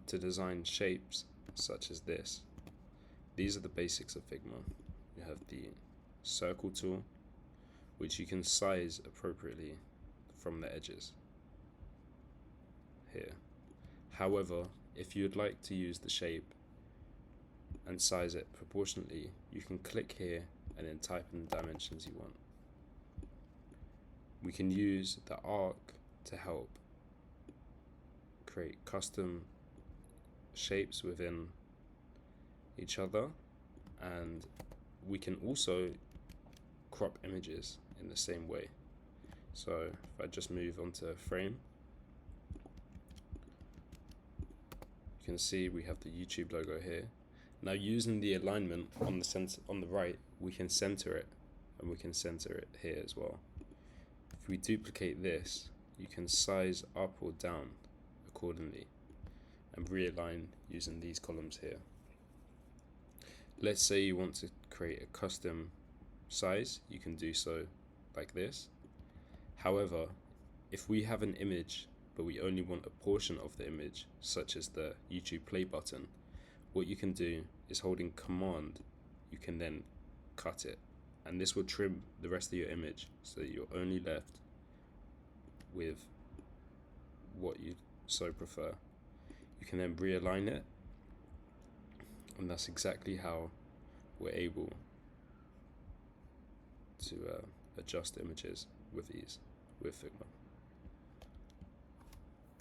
To design shapes such as this. These are the basics of Figma. You have the circle tool, which you can size appropriately from the edges here. However, if you'd like to use the shape and size it proportionately, you can click here and then type in the dimensions you want. We can use the arc to help create custom shapes within each other, and we can also crop images in the same way. So if I just move onto a frame, you can see we have the YouTube logo here. Now, using the alignment on the center, on the right, we can center it, and we can center it here as well. If we duplicate this, you can size up or down accordingly and realign using these columns here. Let's say you want to create a custom size, you can do so like this. However, if we have an image but we only want a portion of the image, such as the YouTube play button, what you can do is, holding Command, you can then cut it, and this will trim the rest of your image so that you're only left with what you so prefer. You can then realign it, and that's exactly how we're able to adjust images with ease with Figma.